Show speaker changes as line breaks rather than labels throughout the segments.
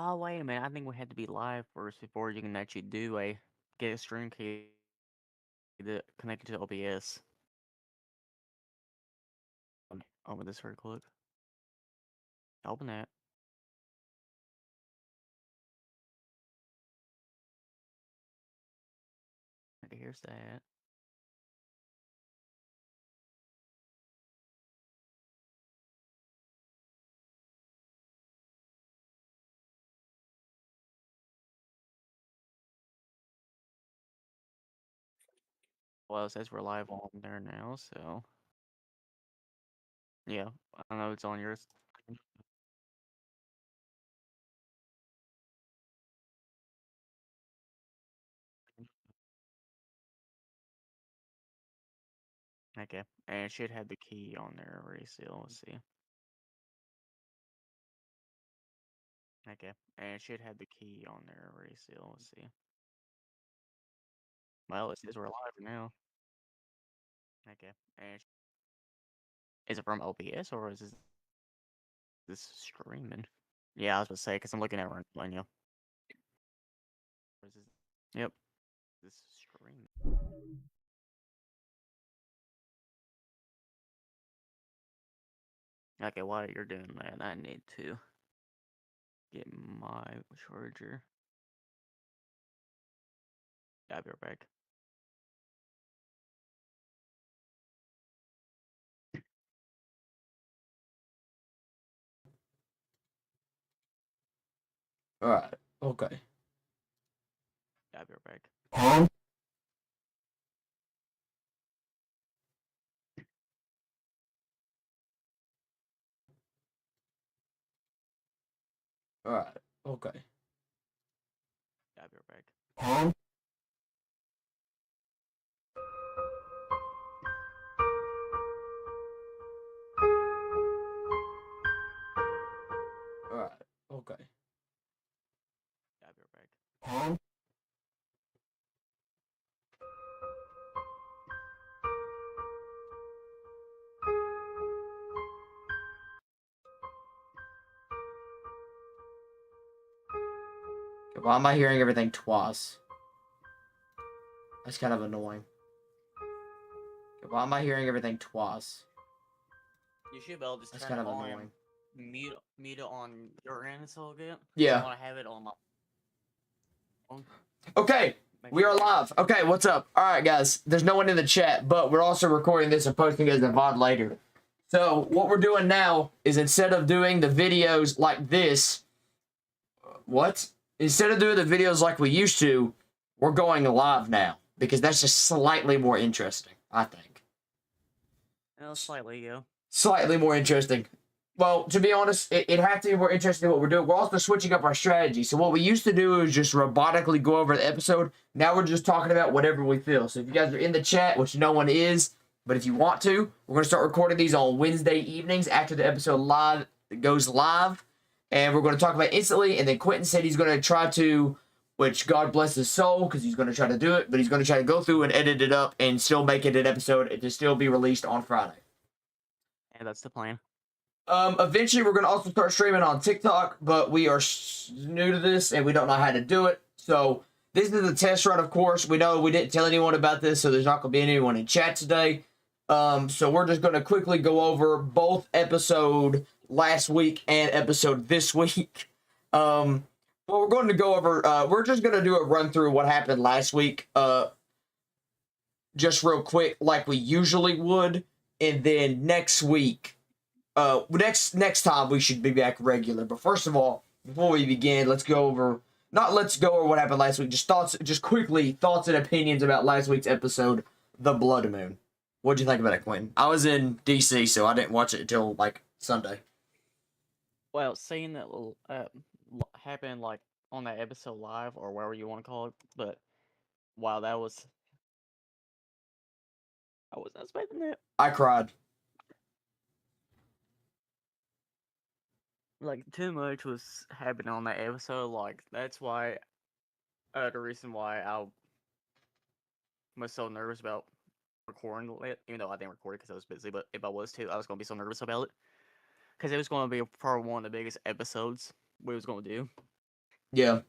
Oh, wait a minute. I think we had to be live first before you can actually get a stream key connected to OBS. Open this very quick. Open that. Okay, here's that. Well, it says we're live on there now, so yeah. I don't know. It's on yours. Okay, and it should have the key on there already. Still, let's see. Okay, and it should have the key on there already. Still, let's see. Well, it says we're live now. Okay, and is it from OBS or is this streaming? Yeah, I was about to say because I'm looking at it right now. Or is this? Yep, this stream. Okay, while you're doing that, I need to get my charger. I'll be right back.
Alright, okay.
I'll be right back.
Alright, okay.
I'll be right back.
Alright, okay.
I'll be right back.
Why am I hearing everything twice? That's kind of annoying. Why am I hearing everything twice?
You should be able to just
That's
turn
kind
it
of
on
annoying.
and mute it on your end so good.
Yeah.
I want to have it on my phone.
Okay, we are live. Okay, what's up? Alright, guys. There's no one in the chat, but we're also recording this and posting it as a VOD later. So, what we're doing now is instead of doing the videos like this... What? Instead of doing the videos like we used to, we're going live now. Because that's just slightly more interesting, I think.
Slightly, yeah.
Slightly more interesting. Well, to be honest, it has to be more interesting than what we're doing. We're also switching up our strategy. So what we used to do is just robotically go over the episode. Now we're just talking about whatever we feel. So if you guys are in the chat, which no one is, but if you want to, we're going to start recording these on Wednesday evenings after the episode goes live. And we're going to talk about it instantly. And then Quentin said he's going to try to, which God bless his soul, because he's going to try to do it. But he's going to try to go through and edit it up and still make it an episode to still be released on Friday.
Yeah, that's the plan.
Eventually, we're going to also start streaming on TikTok, but we are new to this, and we don't know how to do it. So, this is a test run, of course. We know we didn't tell anyone about this, so there's not going to be anyone in chat today. So, we're just going to quickly go over both episode last week and episode this week. What we're going to go over, we're just going to do a run through what happened last week, just real quick, like we usually would. And then next week, next time we should be back regular. But first of all, before we begin, let's go over what happened last week. Just quickly, thoughts and opinions about last week's episode, The Blood Moon. What'd you think about it, Quentin? I was in DC, so I didn't watch it until like Sunday.
Well, seeing that happened like on that episode live or whatever you want to call it, but wow, I wasn't expecting that.
I cried.
Like too much was happening on that episode. Like that's why, the reason why I was so nervous about recording it, even though I didn't record it because I was busy. But if I was to, I was gonna be so nervous about it because it was gonna be probably one of the biggest episodes we was gonna do.
Yeah.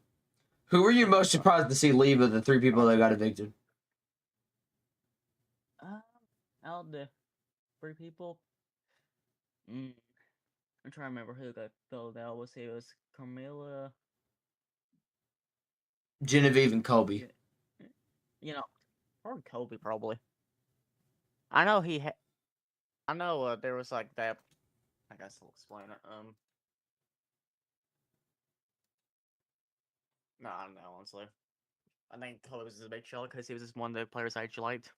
Who were you most surprised to see leave of the 3 people that got evicted?
Out of the 3 people, I'm trying to remember who got filled out. Was it was Camilla?
Genevieve and Kobe.
You know, or Kobe probably. I know he had. I know there was like that. I guess I'll explain it. No, I don't know honestly. I think Kobe was a big show because he was just one of the players I actually liked.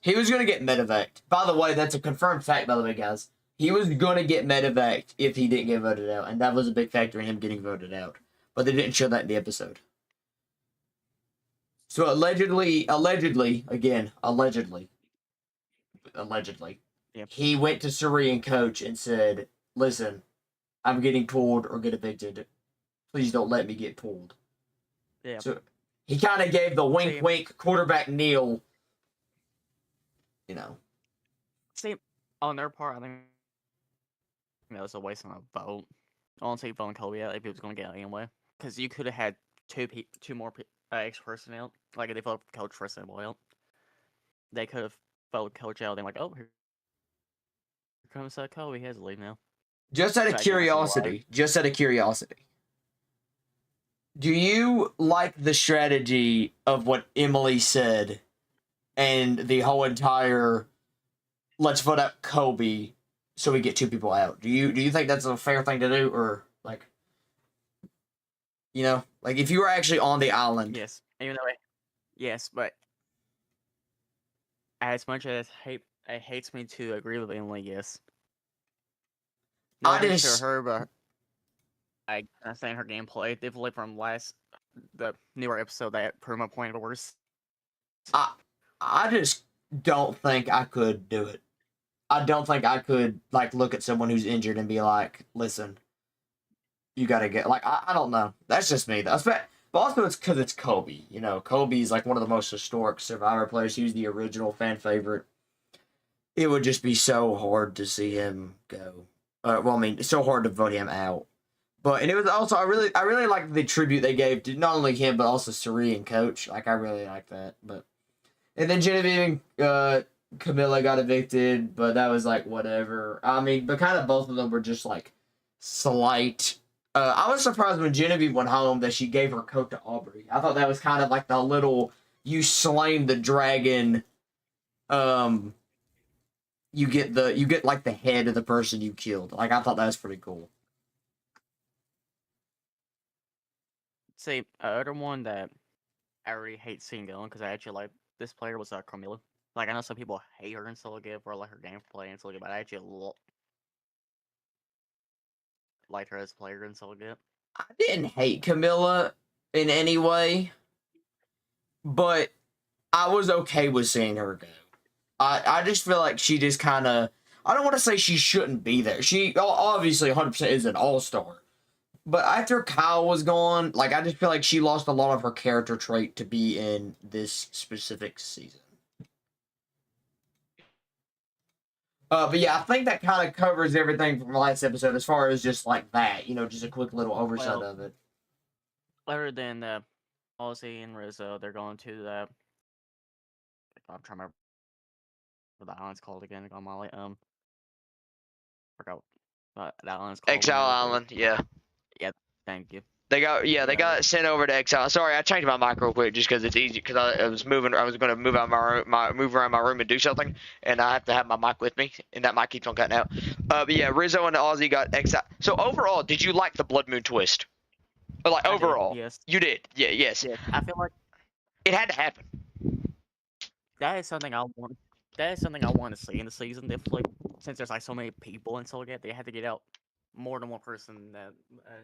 He was going to get medevaced. By the way, that's a confirmed fact, by the way, guys. He was going to get medevaced if he didn't get voted out, and that was a big factor in him getting voted out. But they didn't show that in the episode. So allegedly,
Yep.
he went to Surrey and coach and said, "Listen, I'm getting pulled or get evicted. Please don't let me get pulled."
Yeah.
So he kind of gave the wink, wink, quarterback kneel. You know.
See, on their part, I think that was a waste of a vote. Honestly, voting Kobe out if he was going to get out anyway, because you could have had two more extra personnel. Like if they voted coach first and out, they could have voted coach out. And like, oh, here comes Kobe. He has to leave now.
Just out of curiosity, do you like the strategy of what Emily said and the whole entire let's vote out Kobe so we get 2 people out? Do you think that's a fair thing to do, or like, you know, like if you were actually on the island?
Yes, even though yes, but as much as it hates me to agree with Emily, yes. No offense to her, but I think her gameplay definitely from the newer episode that proved my point worse.
I just don't think I could do it. I don't think I could like look at someone who's injured and be like, "Listen, you gotta get like I don't know." That's just me though. But also it's because it's Kobe. You know, Kobe's like one of the most historic Survivor players. He was the original fan favorite. It would just be so hard to see him go. Well, I mean, it's so hard to vote him out. But and it was also I really liked the tribute they gave to not only him but also Suri and Coach. Like I really like that. But and then Genevieve and Camilla got evicted, but that was like whatever. I mean, but kind of both of them were just like slight. I was surprised when Genevieve went home that she gave her coat to Aubrey. I thought that was kind of like the little you slain the dragon. You get like the head of the person you killed. Like I thought that was pretty cool.
See, other one that I really hate seeing going because I actually like this player was Carmilla. Like I know some people hate her in Solo Give or like her gameplay in Solo Give, but I actually like her as a player in Solo Give.
I didn't hate Camilla in any way, but I was okay with seeing her go. I just feel like she just kind of. I don't want to say she shouldn't be there. She obviously 100% is an all-star. But after Kyle was gone, like I just feel like she lost a lot of her character trait to be in this specific season. But yeah, I think that kind of covers everything from the last episode as far as just like that, you know, just a quick little oversight of it.
Other than Ozzy and Rizzo, they're going to the. I'm trying to remember what the island's called again. On Molly, forgot what that island's called.
Exile Island, yeah.
Yeah, thank you.
They got sent over to Exile. Sorry, I changed my mic real quick just because it's easy. Because I was going to move out move around my room and do something, and I have to have my mic with me, and that mic keeps on cutting out. But yeah, Rizzo and Ozzy got Exile. So overall, did you like the Blood Moon twist? Or like overall,
yes,
you did. Yeah, yes.
I feel like
it had to happen.
That is something I want. That is something I want to see in the season. If like, since there's like so many people in Soul Gate, they had to get out more than one person that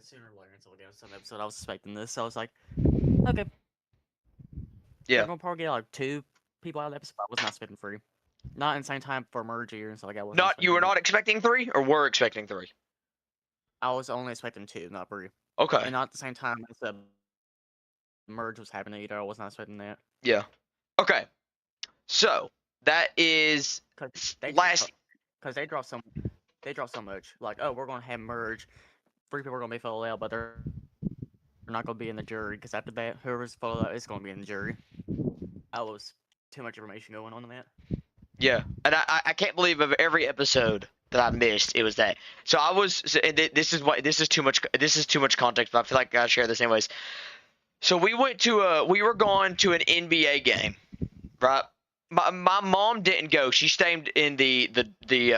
sooner or later in Soul Gate. Some episode I was expecting this, so I was like, okay,
yeah,
I'm gonna probably get like 2 people out of the episode. I was not expecting 3. Not in the same time for merge year and stuff like that.
Not you were not expecting 3, or were expecting 3?
I was only expecting 2, not 3.
Okay.
And not at the same time as the merge was happening either. I was not expecting that.
Yeah. Okay. So that is last.
Because they dropped so much. Like, oh, we're gonna have merge. 3 people are gonna be filled out, but they're You're not gonna be in the jury because after that, whoever's followed up is gonna be in the jury. That was too much information going on in that.
Yeah, and I can't believe of every episode that I missed, it was that. So I was, this is too much context, but I feel like I share this anyways. So we were going to an NBA game, right? My mom didn't go. She stayed in the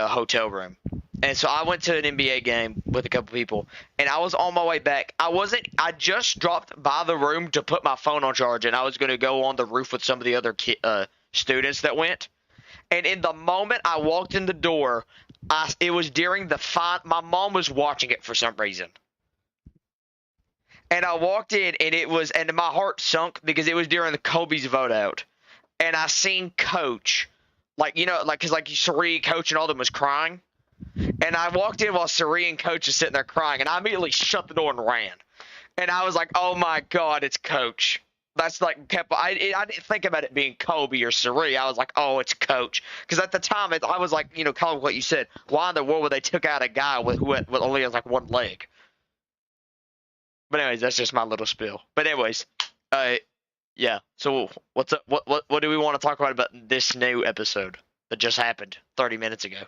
hotel room. And so I went to an NBA game with a couple people, and I was on my way back. I just dropped by the room to put my phone on charge, and I was going to go on the roof with some of the other students that went. And in the moment I walked in the door, it was during my mom was watching it for some reason. And I walked in, and my heart sunk because it was during the Kobe's vote out. And I seen Coach, because Sari, Coach, and all of them was crying. And I walked in while Sari and Coach was sitting there crying, and I immediately shut the door and ran. And I was like, "Oh my God, it's Coach." That's I didn't think about it being Kobe or Sari. I was like, "Oh, it's Coach," because at the time I was like, kind of what you said. Why in the world would they took out a guy who only has like one leg? But anyways, that's just my little spiel. But anyways, yeah. So what's up? What do we want to talk about this new episode that just happened 30 minutes ago?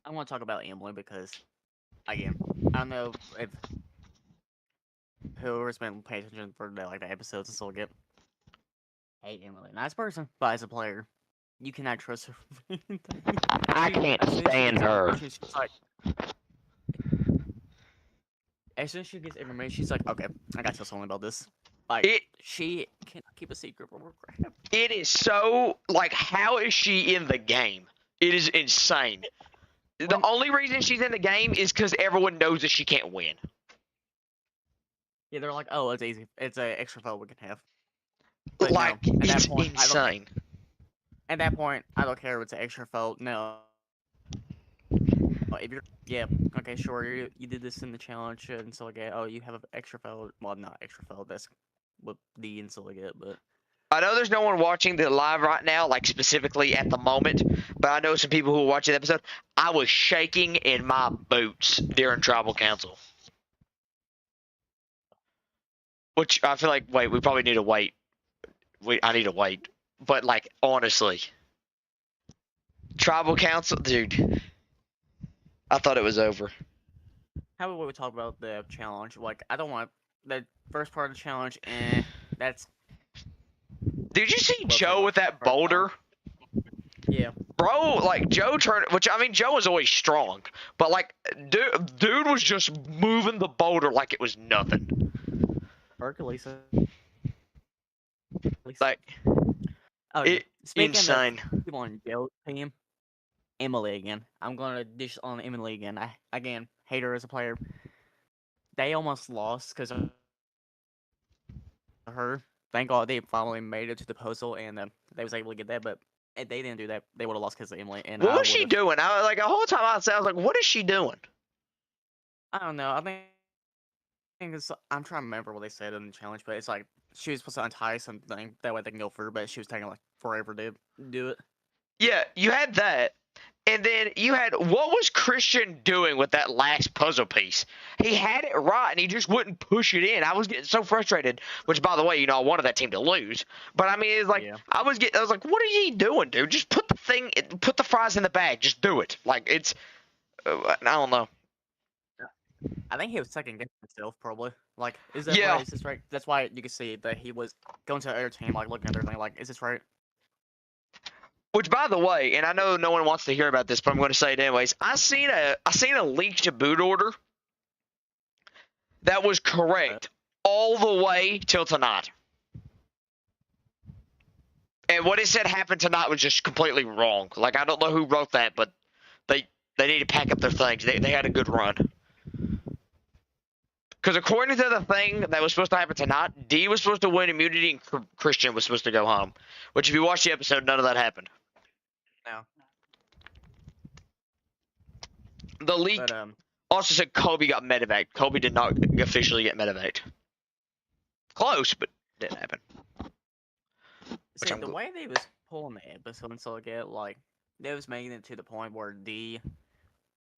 I want to talk about Emily because, again, I don't know if whoever's been paying attention for the episodes and still get hate Emily. Nice person, but as a player, you cannot trust her.
I can't stand her.
As soon as she gets information, she's like, "Okay, I got to tell someone about this." Like, she can't keep a secret from her crap.
It is so how is she in the game? It is insane. The only reason she's in the game is because everyone knows that she can't win.
Yeah, they're like, "Oh, it's easy. It's an extra vote we can have."
But
no,
it's insane.
At that point, I don't care if it's an extra vote. No. If you're, okay, sure, you did this in the challenge and so oh, you have an extra vote. Well, not extra vote. That's what the and so but.
I know there's no one watching the live right now, specifically at the moment, but I know some people who are watching the episode. I was shaking in my boots during Tribal Council. Which I feel like, we probably need to wait. I need to wait. But, honestly. Tribal Council, dude. I thought it was over.
How about we talk about the challenge? I don't want the first part of the challenge, that's...
Did you see Joe with that boulder?
Yeah.
Bro, Joe turned, Joe was always strong, but dude was just moving the boulder like it was nothing.
Lisa.
Oh, insane.
Of people on Joe's team, Emily again. I'm gonna dish on Emily again. I hate her as a player. They almost lost because of her. Thank God they finally made it to the puzzle and they was able to get that, but if they didn't do that, they would have lost because of Emily. And
what was she doing? The whole time I was like, what is she doing?
I don't know. I think I'm trying to remember what they said in the challenge, but it's she was supposed to untie something that way they can go through, but she was taking forever to do it.
Yeah, you had that. And then you had, what was Christian doing with that last puzzle piece? He had it right, and he just wouldn't push it in. I was getting so frustrated, which, by the way, I wanted that team to lose. But, it's I was like, what is he doing, dude? Just put the fries in the bag. Just do it. It's, I don't know.
I think he was second guessing himself, probably. Is that right? Is this right? That's why you can see that he was going to the other team, looking at everything, is this right?
Which, by the way, and I know no one wants to hear about this, but I'm going to say it anyways. I seen a leaked boot order that was correct all the way till tonight. And what it said happened tonight was just completely wrong. I don't know who wrote that, but they need to pack up their things. They had a good run. Because according to the thing that was supposed to happen tonight, D was supposed to win immunity and Christian was supposed to go home. Which, if you watch the episode, none of that happened.
No.
The leak also said Kobe got medevac. Kobe did not officially get medevac. Close, but didn't happen.
See, the way they was pulling the episode and so they was making it to the point where D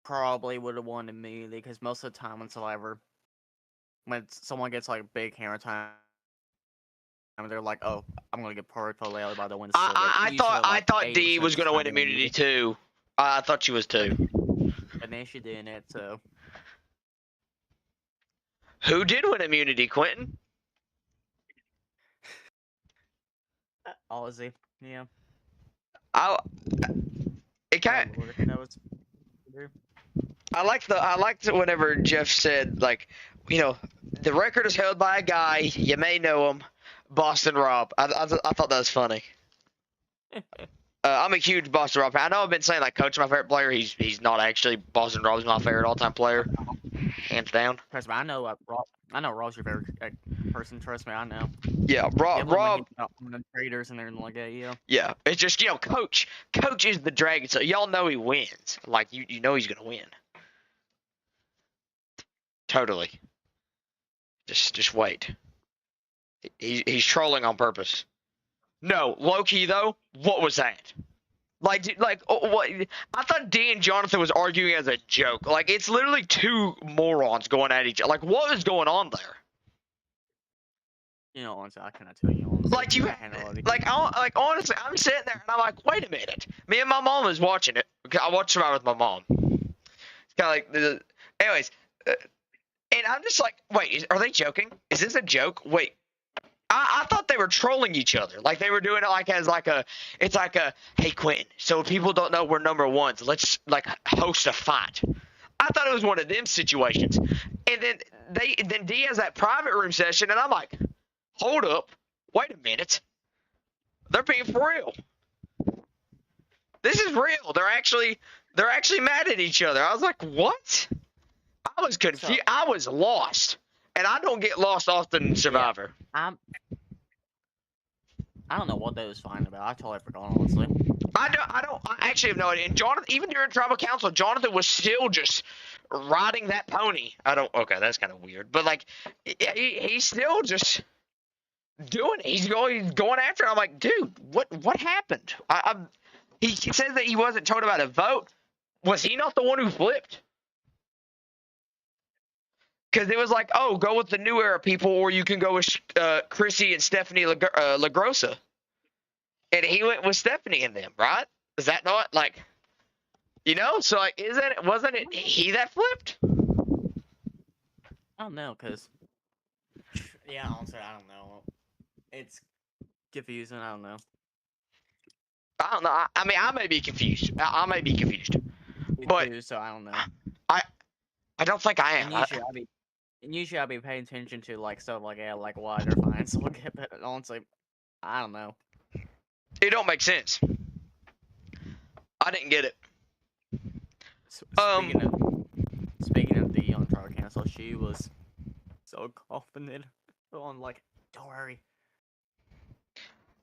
probably would have won immediately because most of the time when someone gets like big camera time, they're like, "Oh, I'm gonna get portfolio by the win."
I thought D was gonna win immunity too. I thought she was too.
And then she did it. So
Who did win immunity, Quentin?
Ozzy, yeah.
It kind
That was.
I liked it whenever Jeff said, like, you know, the record is held by a guy, you may know him, Boston Rob. I thought that was funny. I'm a huge Boston Rob fan. I know I've been saying like Coach is my favorite player. He's not actually. Boston Rob's my favorite all-time player, hands down.
Trust me, I know Rob's your favorite person. Trust me, I know.
Yeah, Rob.
The traders and everything like that. Yeah.
Yeah, it's just, you know, Coach is the dragon, so y'all know he wins. Like you know he's gonna win. Totally. Just wait. He's trolling on purpose. No, low-key though, what was that? Like what? I thought D and Jonathan was arguing as a joke. Like, it's literally two morons going at each other. Like, what is going on there?
You know, honestly, I cannot tell you. Honestly,
Honestly, I'm sitting there and I'm like, wait a minute. Me and my mom was watching it. I watched Survivor with my mom. It's kind of like anyways, and I'm just like, wait, are they joking? Is this a joke? Wait. I thought they were trolling each other. Like, they were doing it like as like it's like hey Quentin, so people don't know we're number ones, let's like host a fight. I thought it was one of them situations. And then D has that private room session and I'm like, hold up, wait a minute. They're being for real. This is real. They're actually mad at each other. I was like, what? I was confused. I was lost. And I don't get lost often in Survivor.
Yeah, I don't know what they was fighting about. I totally forgot, honestly.
I actually have no idea. And Jonathan, even during Tribal Council, Jonathan was still just riding that pony. Okay, that's kind of weird. But, like, he's still just doing it. He's going after it. I'm like, dude, what happened? He says that he wasn't told about a vote. Was he not the one who flipped? Because it was like, oh, go with the new era people, or you can go with Chrissy and Stephanie LaGrossa. And he went with Stephanie and them, right? Is that not, like, you know? So, like, wasn't it he that flipped?
I don't know, because, yeah, honestly, I don't know. It's confusing, I don't know.
I don't know. I mean, I may be confused. I may be confused. But
too, so I don't know.
I don't think I am.
Usually I'll be paying attention to like stuff like like why they're fine. So but honestly, I don't know.
It don't make sense. I didn't get it.
Speaking of the on Tribal Council, she was so confident on like, don't worry.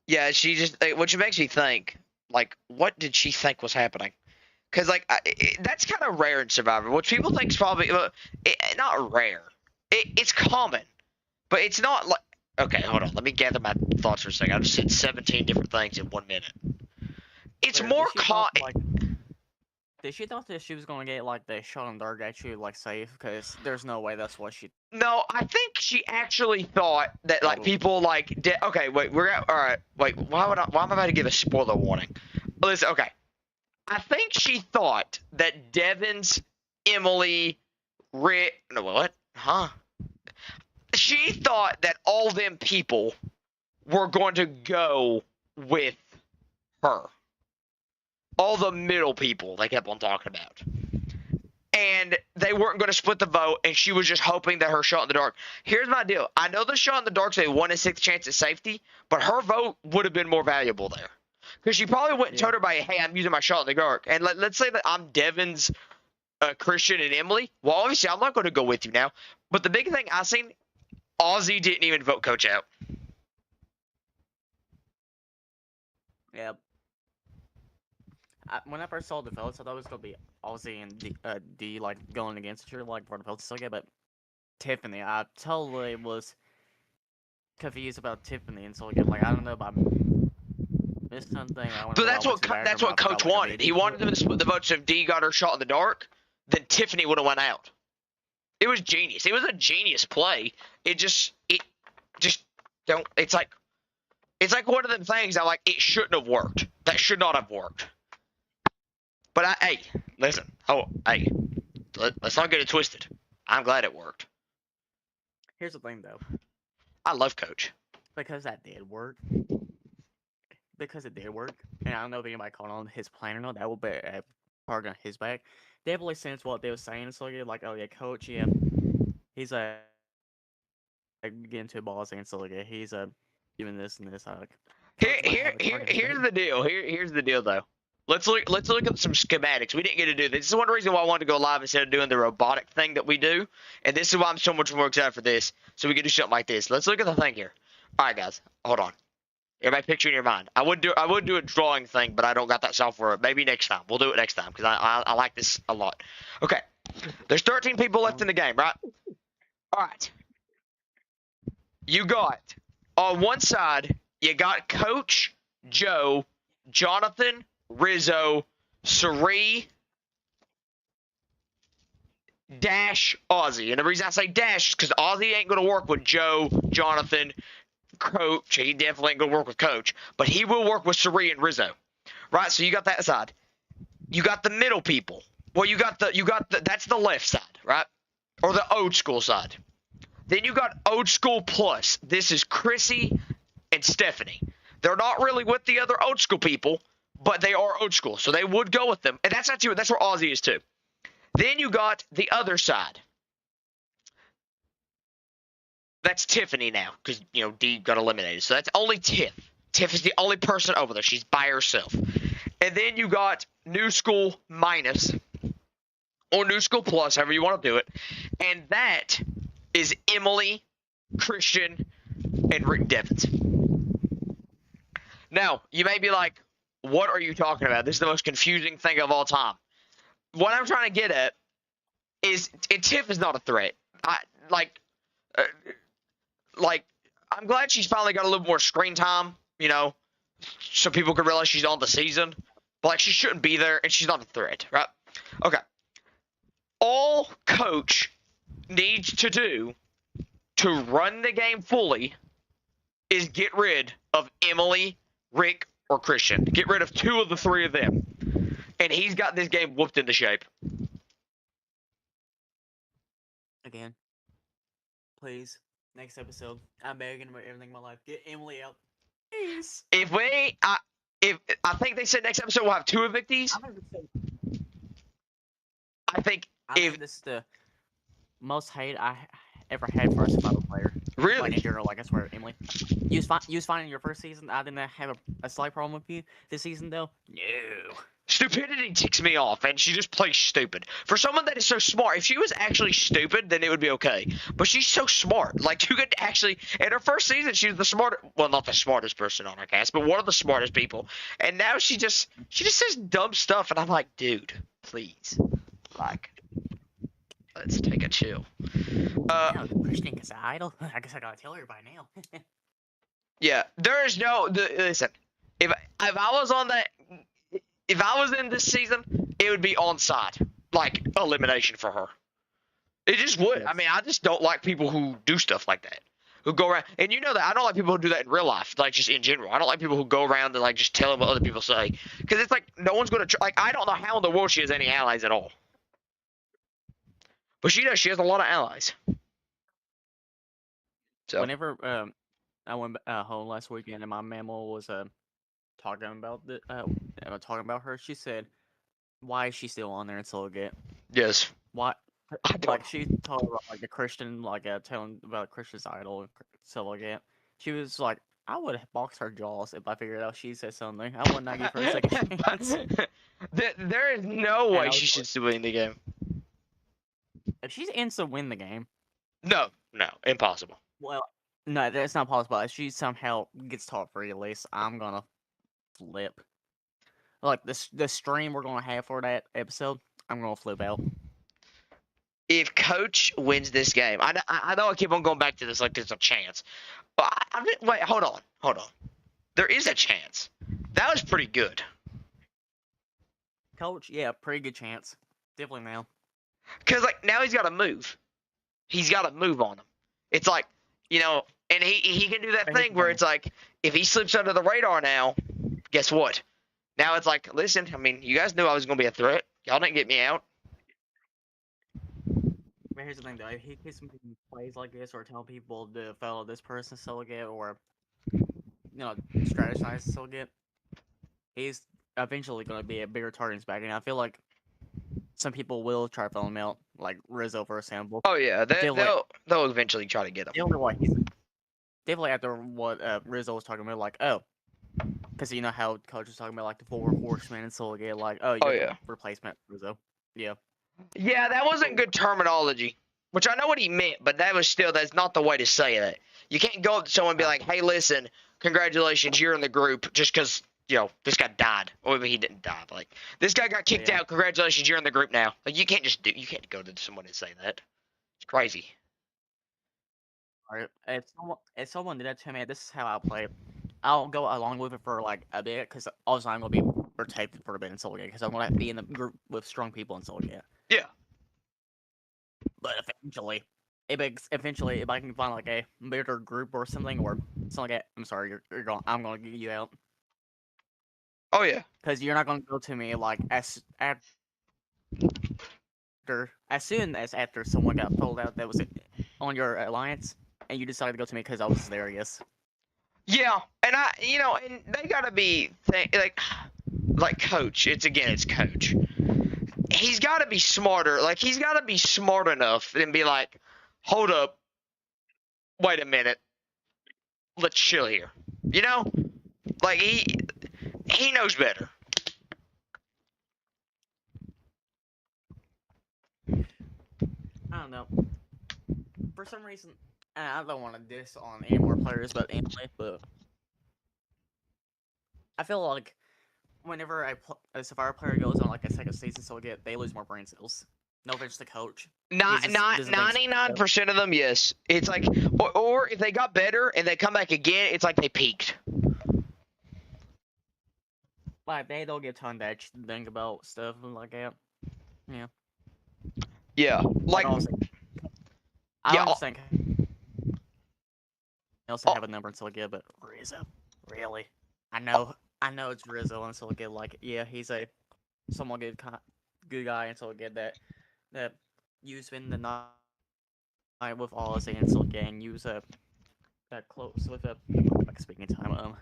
Yeah, she just, which makes me think, like, what did she think was happening? Because, like, that's kind of rare in Survivor, which people think is probably not rare. It's common, but it's not like. Okay, hold on. Let me gather my thoughts for a second. I just said 17 different things in 1 minute. It's more common.
Did she thought that she was gonna get like the shot on dark actually like safe? Because there's no way that's what she.
No, I think she actually thought that like people like. Okay, wait. All right. Wait. Why am I about to give a spoiler warning? Listen. Okay. I think she thought that Devins, Emily, Rick. No, what? Huh? She thought that all them people were going to go with her. All the middle people they kept on talking about. And they weren't going to split the vote, and she was just hoping that her shot in the dark. Here's my deal. I know the shot in the dark's a 1 in 6 chance at safety, but her vote would have been more valuable there. Because she probably went and told everybody, hey, I'm using my shot in the dark. And let's say that I'm Devins, Christian, and Emily. Well, obviously, I'm not going to go with you now. But the big thing I seen, Ozzy didn't even vote Coach out.
Yep. When I first saw the votes, I thought it was going to be Ozzy and D like going against each other like for the votes still get, but Tiffany, I totally was confused about Tiffany and so again, like I don't know about missed something.
But that's what Coach wanted. He wanted them to split the votes. If D got her shot in the dark, then Tiffany would have went out. It was genius. It was a genius play. It just don't. It's like one of them things that like it shouldn't have worked. That should not have worked. But hey, listen. Hey, let's not get it twisted. I'm glad it worked.
Here's the thing, though.
I love Coach.
Because that did work. Because it did work, and I don't know if anybody caught on his plan or not. That would be a part on his back. Definitely sense what they were saying. So like, oh yeah, Coach, yeah, he's getting two balls and so like he's doing this and this. Like,
Here's the deal. Here's the deal though. Let's look at some schematics. We didn't get to do this. This is one reason why I wanted to go live instead of doing the robotic thing that we do. And this is why I'm so much more excited for this. So we can do something like this. Let's look at the thing here. All right, guys, hold on. Everybody picture in your mind. I would do a drawing thing, but I don't got that software. Maybe next time. We'll do it next time because I like this a lot. Okay. There's 13 people left in the game, right? All right. You got on one side, you got Coach, Joe, Jonathan, Rizzo, Sari, Dash, Ozzy. And the reason I say Dash is because Ozzy ain't going to work with Joe, Jonathan, Coach. He definitely ain't going to work with Coach. But he will work with Sari and Rizzo. Right? So you got that side. You got the middle people. Well, you got the that's the left side, right? Or the old school side. Then you got old school plus. This is Chrissy and Stephanie. They're not really with the other old school people, but they are old school, so they would go with them. And that's not too. That's where Ozzy is too. Then you got the other side. That's Tiffany now, because D got eliminated. So that's only Tiff. Tiff is the only person over there. She's by herself. And then you got New School minus, or New School plus, however you want to do it. And that is Emily, Christian, and Rick Devins. Now, you may be like, what are you talking about? This is the most confusing thing of all time. What I'm trying to get at is, and Tiff is not a threat. I'm glad she's finally got a little more screen time, so people can realize she's on the season. But she shouldn't be there, and she's not a threat, right? Okay. All Coach needs to do to run the game fully is get rid of Emily, Rick, or Christian. Get rid of 2 of the 3 of them. And he's got this game whooped into shape.
Again, please, next episode, I'm begging about everything in my life. Get Emily out, please.
If I think they said next episode we'll have 2 evictees. I think
this is the most hate I ever had for a survival player.
Really?
Like in general, I swear, Emily. You was fine in your first season. I didn't have a slight problem with you. This season, though, no.
Stupidity ticks me off, and she just plays stupid. For someone that is so smart, if she was actually stupid, then it would be okay. But she's so smart. Like, you could actually, in her first season, she was the smartest, well, not the smartest person on her cast, but one of the smartest people. And now she just says dumb stuff, and I'm like, dude, please. Like, let's take a chill.
Christian is an idol. I guess I gotta tell everybody now.
Yeah, there is listen, if I was on that, if I was in this season, it would be onside, like elimination for her. It just would. I mean, I just don't like people who do stuff like that, who go around. And you know that I don't like people who do that in real life, like just in general. I don't like people who go around and like just tell them what other people say, because it's like no one's gonna like. I don't know how in the world she has any allies at all, but she does. She has a lot of allies. So
whenever I went home last weekend and my mama was talking about her, she said, "Why is she still on there in Soulgate?
yes,
Why?"
I don't.
Like she told about like the Christian, like telling about Christian's idol and stuff like that. She was like, "I would have boxed her jaws if I figured out she said something. I would not give her a second chance."
There is no way she should still be in the game.
If she's in to win the game,
No, impossible.
well, no, that's not possible. If she somehow gets top 3 at least, I'm gonna flip. Like the stream we're gonna have for that episode, I'm gonna flip out.
If Coach wins this game, I know I keep on going back to this like there's a chance. But wait, hold on. There is a chance. That was pretty good.
Coach, yeah, pretty good chance. Definitely now.
Because, like, now he's got to move. He's got to move on them. It's like, you know, and he can do that
But here's
thing
the
where
thing.
it's like, if he slips under the radar now, guess what? Now it's like, listen, I mean, you guys knew I was going to be a threat. Y'all didn't get me out.
But here's the thing, though. If he keeps making plays like this, or tell people to follow this person so get, or strategize so get, he's eventually going to be a bigger target in his back. And I feel like some people will try to follow him out, like Rizzo, for example.
Oh, yeah.
Definitely.
They'll eventually try to get him.
Definitely after what Rizzo was talking about, like, oh, because you know how Coach was talking about, like, the 4 horsemen and so get, like, oh, you're
yeah.
the replacement Rizzo. Yeah.
Yeah, that wasn't good terminology, which I know what he meant, but that's not the way to say that. You can't go up to someone and be like, hey, listen, congratulations, you're in the group, just because, this guy died. Or maybe he didn't die, but, like, this guy got kicked out, congratulations, you're in the group now. Like, you can't go to someone and say that. It's crazy.
Alright, if someone did that to me, this is how I play. I'll go along with it for, like, a bit, because also I'm going to be protected for a bit in Soul Gate, because I'm going to be in the group with strong people in Soul Gate.
Yeah.
But eventually, if I can find like a bigger group or something like that, I'm sorry, I'm gonna get you out.
Oh yeah.
Because you're not gonna go to me like as soon as after someone got pulled out that was on your alliance, and you decided to go to me because I was there. Yes.
Yeah, and and they gotta be like Coach. It's Coach. He's got to be smarter. Like, he's got to be smart enough and be like, hold up, wait a minute, let's chill here. Like, he knows better.
I don't know. For some reason, and I don't want to diss on any more players, but I feel like whenever a Sapphire player goes on like a second season, they lose more brain cells. No offense to Coach.
99% of them, yes. It's like, or if they got better and they come back again, it's like they peaked.
Like, they don't get time to actually think about stuff like that. Yeah.
Yeah. Like,
I don't think also have a number until I get, but Rizzo, really? I know it's Rizzo until I get, like, yeah, he's a somewhat good guy until I get that you spend the night with all us and still getting use that close with like speaking time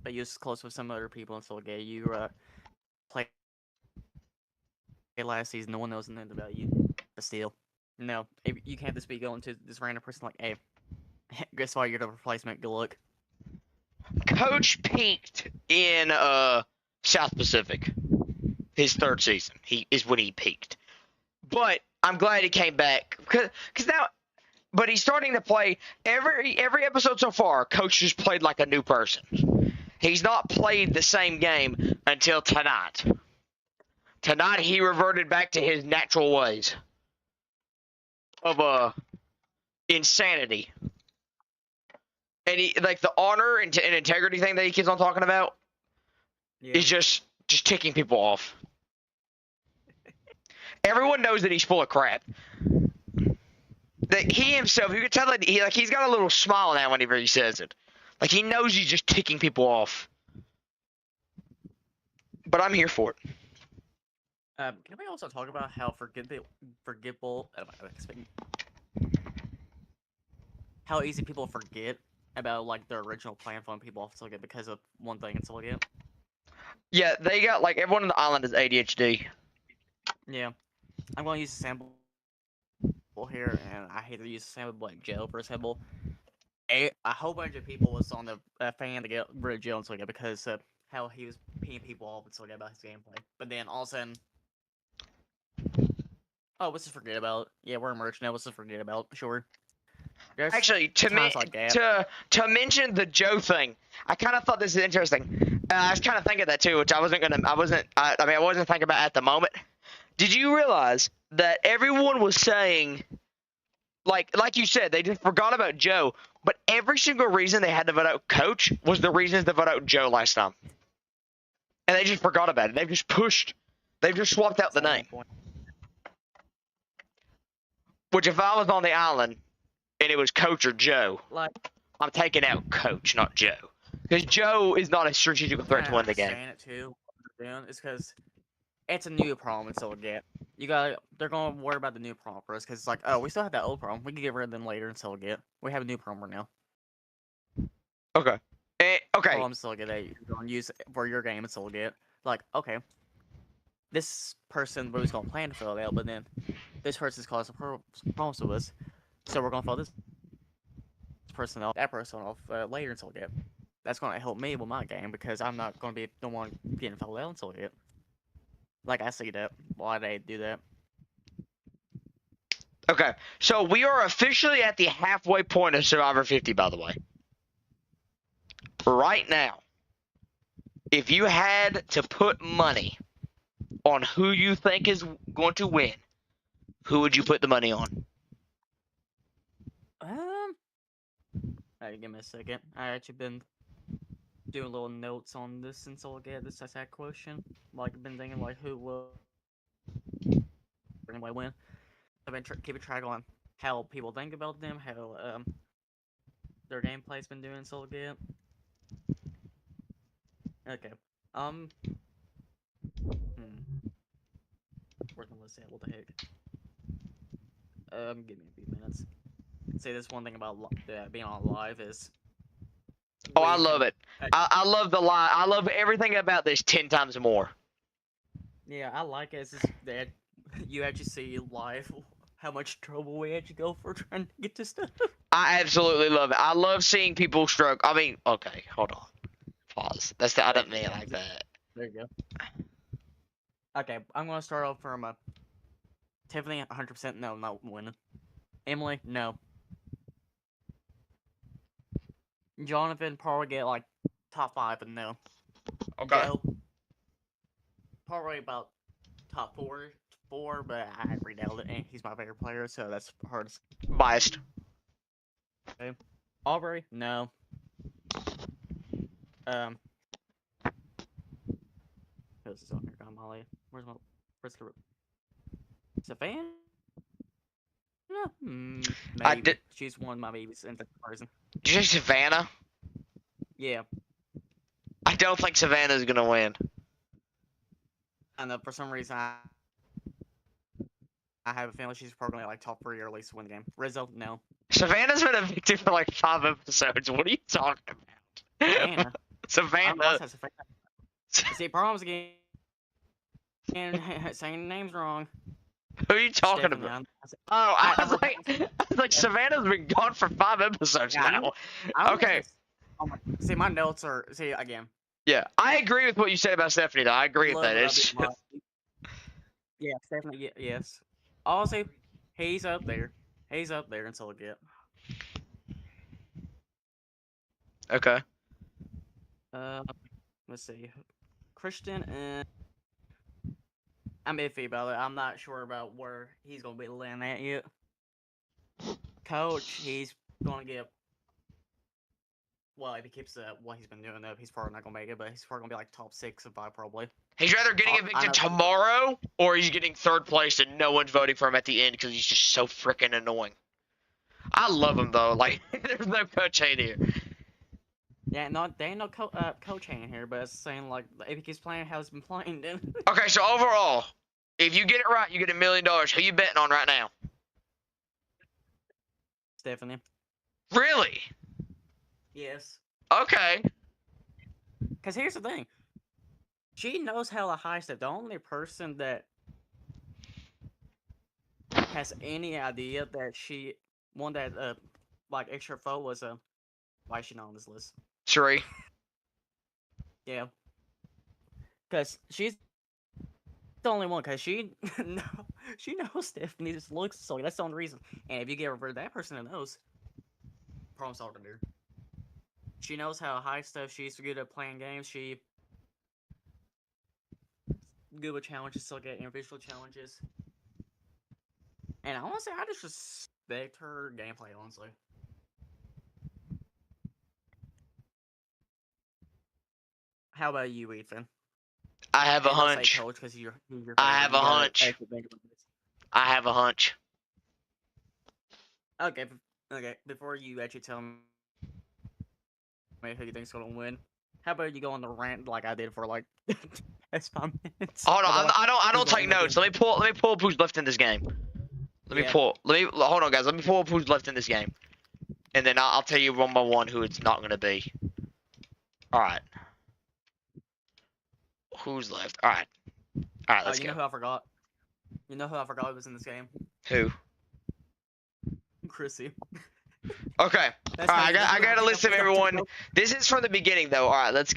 but use close with some other people until get you play last season. No one knows anything about you. But still, no, you can't just be going to this random person like, hey, guess what? You're the replacement. Good luck.
Coach peaked in South Pacific. His third season, is when he peaked. But I'm glad he came back because now, but he's starting to play every episode so far. Coach just played like a new person. He's not played the same game until tonight. Tonight he reverted back to his natural ways of insanity. And he, like, the honor and integrity thing that he keeps on talking about is just ticking people off. Everyone knows that he's full of crap. That he himself, you can tell that he's got a little smile now whenever he says it. Like, he knows he's just ticking people off. But I'm here for it.
Can we also talk about how forgettable? How easy people forget about, like, their original plan for people off Soulgate because of one thing in Soulgate?
Yeah, they got, like, everyone on the island is ADHD.
Yeah. I'm going to use a sample here, and I hate to use a sample like Joe, for example. A whole bunch of people was on the fan to get rid of Joe in Soulgate because of how he was peeing people off in Soulgate about his gameplay. But then all of a sudden, oh, what's to forget about? Yeah, we're a merch now. What's to forget about? Sure. There's
Actually, to mention the Joe thing, I kind of thought this is interesting. I was kind of thinking that too, which I wasn't thinking about at the moment. Did you realize that everyone was saying, like you said, they just forgot about Joe, but every single reason they had to vote out Coach was the reasons to vote out Joe last time. And they just forgot about it. They've just pushed They've just swapped out the
That's
name.
point.
Which, if I was on the island and it was Coach or Joe,
Like,
I'm taking out Coach, not Joe. Because Joe is not a strategic threat to win the game.
Saying it too. What they're doing is because it's a new problem until we get. They're gonna worry about the new problem first because it's like, oh, we still have that old problem. We can get rid of them later until we get. We have a new problem right now.
Okay. Okay.
Problem still get that you're gonna use for your game until we get. Like, okay, this person was gonna plan to fill it out, but then this person's causing problems with us, so we're gonna fill this person off, that person off later until we get. That's gonna help me with my game because I'm not gonna be the one getting filled out until we get. Like, I see that. Why they do that.
Okay. So we are officially at the halfway point of Survivor 50, by the way. Right now, if you had to put money on who you think is going to win, who would you put the money on?
Hey, give me a second. I actually been doing little notes on this since I'll get this exact question. Like, I've been thinking, like, who will anyway win. I've been keeping track on how people think about them, how their gameplay's been doing so good. Okay. Where's my list at? What the heck? Give me a few minutes. Say this one thing about being on live is.
Oh, I love it. I love the live. I love everything about this 10 times more.
Yeah, I like it. It's just that you actually see live how much trouble we actually go for trying to get this stuff.
I absolutely love it. I love seeing people struggle. I mean, okay, hold on. Pause. I didn't mean it like that.
There you go. Okay, I'm gonna start off from Tiffany, 100% no, not winning. Emily, no. Jonathan probably get like top 5, but no.
Okay.
Joe, probably about top 4, but I redoubt it. And he's my favorite player, so that's hard.
Biased.
Okay. Aubrey, no. Who's this on here? Got Molly. Where's the Savannah? No. Maybe. She's one of my babies in the person.
Did you say Savannah?
Yeah.
I don't think Savannah's gonna win.
I know for some reason I have a feeling she's probably like top 3 or at least win the game. Rizzo, no.
Savannah's been evicted for like 5 episodes. What are you talking about?
Savannah.
Savannah.
See, problems again. And saying names wrong.
Who are you talking
Stephanie,
about? I was like, Savannah's been gone for 5 episodes now. Okay.
See, my notes are. See, again.
Yeah, I agree with what you said about Stephanie, though. I agree with that. It's...
Yeah, Stephanie, yes. Also, he's up there. He's up there until I get.
Okay.
Let's see. Christian and I'm iffy about it. I'm not sure about where he's gonna be landing at yet. Coach, he's gonna get. Well, if he keeps what he's been doing up, he's probably not gonna make it, but he's probably gonna be like top 6 of 5 probably.
He's rather getting evicted tomorrow, or he's getting 3rd place and no one's voting for him at the end because he's just so freaking annoying. I love him though. Like, there's no Coach Hayne here.
Yeah, there ain't no Coach Hayne here, but it's saying like if he keeps playing how he's been playing, then.
Okay, so overall, if you get it right, you get $1 million. Who you betting on right now?
Stephanie.
Really?
Yes.
Okay.
Because here's the thing. She knows how to high step. The only person that has any idea that she won that like extra vote was why is she not on this list?
Sheree.
Yeah. Because she's the only one. Because she knows Stephanie just looks so. That's the only reason. And if you get rid of that person that knows, problem solved her. She knows how to hide stuff. She's good at playing games. She good with challenges. Still get individual challenges. And honestly, I just respect her gameplay. Honestly. How about you, Ethan?
I have a
And don't say
hunch.
coach because he's your
I
favorite.
have
You
a
gotta
hunch.
actually think about this.
I have a hunch.
Okay, okay. Before you actually tell me who you think's gonna win, how about you go on the rant like I did for like past 5 minutes?
Hold on,
About
I don't
who's gonna
take
win the
notes.
game.
Let me pull up who's left in this game.
Yeah.
Hold on, guys. Let me pull up who's left in this game, and then I'll tell you one by one who it's not gonna be. All right. Who's left? All right. Let's
You
go.
know who I forgot? You know who I forgot was in this game?
Who?
Chrissy.
Okay.
That's
All right.
how
I got a list of everyone.
know.
This is from the beginning, though. All right. Let's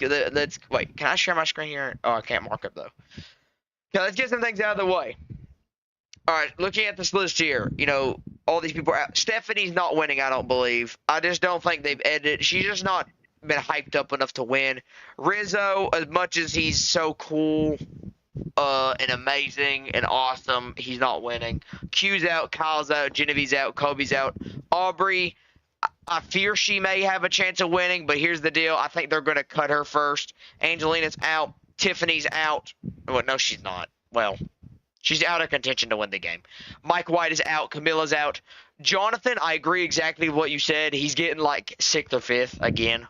wait. Can I share my screen here? Oh, I can't mark up though. Okay. Let's get some things out of the way. All right. Looking at this list here, you know, all these people are out. Stephanie's not winning. I don't believe. I just don't think they've edited. She's just not been hyped up enough to win. Rizzo, as much as he's so cool, and amazing and awesome, he's not winning. Q's out, Kyle's out, Genevieve's out, Kobe's out. Aubrey, I fear she may have a chance of winning, but here's the deal. I think they're going to cut her first. Angelina's out. Tiffany's out. Well, no, she's not. Well, she's out of contention to win the game. Mike White is out. Camilla's out. Jonathan, I agree exactly with what you said. He's getting like 6th or 5th again.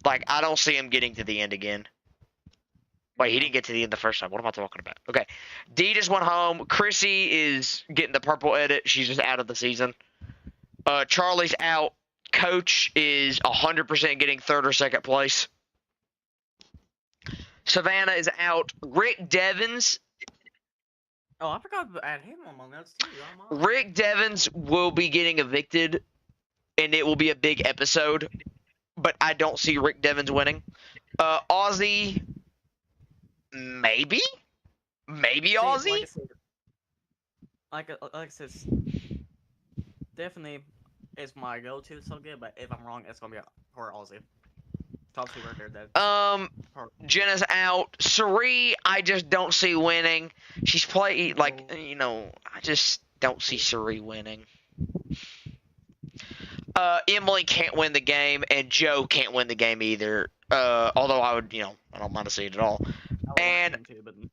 Like, I don't see him getting to the end again. Wait, he didn't get to the end the first time. What am I talking about? Okay. D just went home. Chrissy is getting the purple edit. She's just out of the season. Charlie's out. Coach is 100% getting 3rd or 2nd place. Savannah is out. Rick Devins.
Oh, I forgot to add him on my notes too.
Rick Devins will be getting evicted, and it will be a big episode. But I don't see Rick Devins winning. Ozzy, maybe Ozzy.
Like I said, definitely is my go-to so good. But if I'm wrong, it's gonna be for Ozzy. Top 2 right there.
Jenna's out. Sari, I just don't see winning. She's playing like, you know, I just don't see Sari winning. Emily can't win the game, and Joe can't win the game either. Although I would, you know, I don't mind to see it at all. And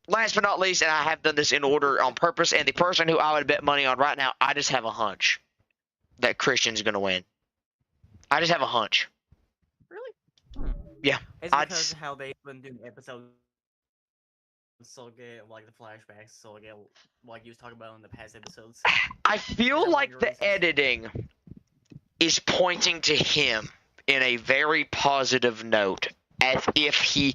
last but not least, and I have done this in order on purpose, and the person who I would bet money on right now, I just have a hunch that Christian's going to win. I just have a hunch.
Really?
Yeah.
It's because of how they've been doing episodes so good, like the flashbacks, so good, like you was talking about in the past episodes.
I feel like the editing is pointing to him in a very positive note, as if he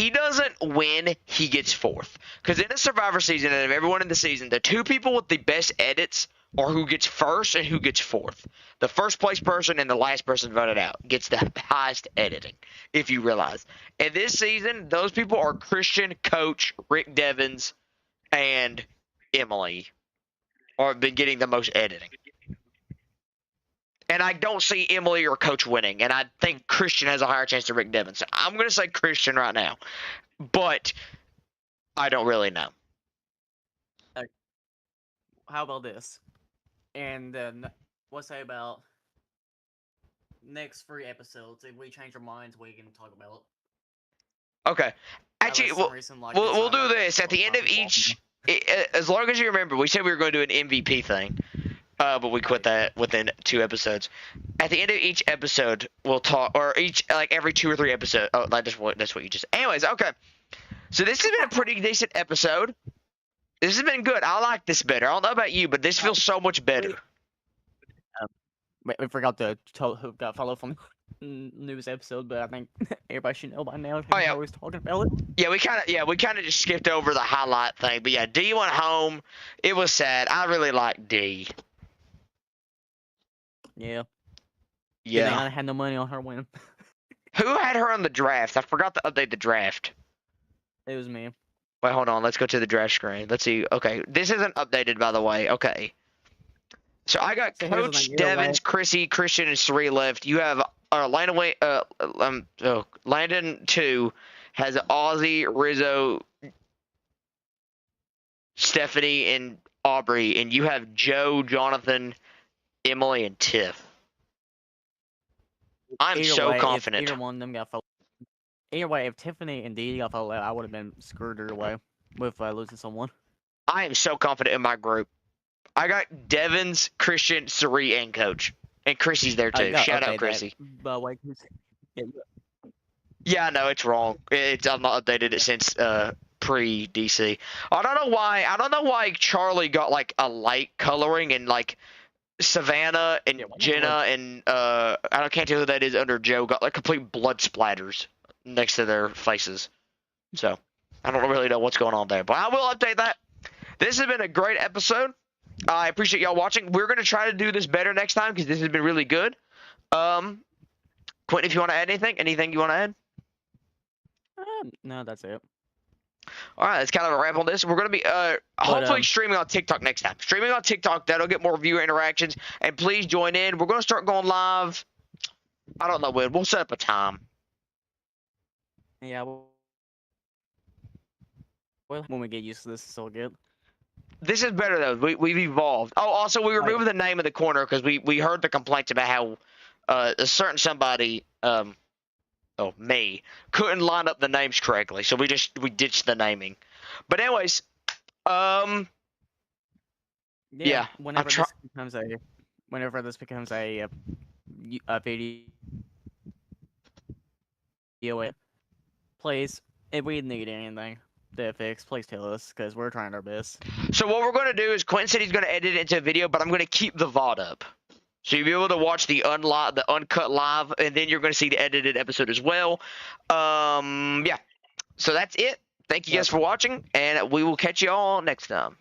doesn't win, he gets 4th. Because in a Survivor season, and of everyone in the season, the 2 people with the best edits are who gets 1st and who gets 4th. The 1st place person and the last person voted out gets the highest editing, if you realize. And this season, those people are Christian, Coach, Rick Devins, and Emily, are been getting the most editing. And I don't see Emily or Coach winning. And I think Christian has a higher chance than Rick Devins. So I'm going to say Christian right now. But I don't really know.
How about this? And then what's say about next 3 episodes? If we change our minds, we can talk about it.
Okay. Actually, we'll do this. At the end of each, as long as you remember, we said we were going to do an MVP thing. But we quit that within 2 episodes. At the end of each episode, we'll talk, or every 2 or 3 episodes. Oh, that's what you just. Anyways, okay. So this has been a pretty decent episode. This has been good. I like this better. I don't know about you, but this feels so much better.
We forgot to tell who got followed from news episode, but I think everybody should know by now.
Oh yeah,
always talking about it.
Yeah, we kind of just skipped over the highlight thing. But yeah, D went home. It was sad. I really like D.
Yeah.
Yeah.
I had no money on her win.
Who had her on the draft? I forgot to update the draft.
It was me.
Wait, hold on. Let's go to the draft screen. Let's see. Okay, this isn't updated, by the way. Okay. So I got Coach, Devins, Chrissy, Christian, and Sari left. You have Landon 2 has Ozzy, Rizzo, Stephanie, and Aubrey, and you have Joe, Jonathan, Emily, and Tiff. I'm so confident.
Either one of them got followed. either way, if Tiffany and Dee got followed out, I would have been screwed either way with losing someone.
I am so confident in my group. I got Devins, Christian, Sari, and Coach. And Chrissy's there too. Shout out Chrissy.
But wait,
Yeah, I know it's wrong. I've not updated it since pre DC. I don't know why. I don't know why Charlie got like a light coloring and like Savannah and Jenna and I can't tell who that is under Joe got like complete blood splatters next to their faces. So I don't really know what's going on there, but I will update that. This has been a great episode. I appreciate y'all watching. We're gonna try to do this better next time because this has been really good. Quentin, if you want to add anything you want to add?
no, that's it.
All right, that's kind of a wrap on this. We're going to be hopefully streaming on TikTok next time. Streaming on TikTok, that'll get more viewer interactions. And please join in. We're going to start going live. I don't know when. We'll set up a time.
Yeah. Well, when we get used to this, it's all good.
This is better, though. We've evolved. Oh, also, we removed the name of the corner because we heard the complaints about how a certain somebody, me, couldn't line up the names correctly. So we ditched the naming. But anyways, yeah.
Whenever this becomes a video, please, if we need anything to fix, please tell us because we're trying our best.
So what we're going to do is Quentin said he's going to edit it into a video, but I'm going to keep the VOD up. So you'll be able to watch the uncut live, and then you're going to see the edited episode as well. Yeah. So that's it. Thank you guys for watching, and we will catch you all next time.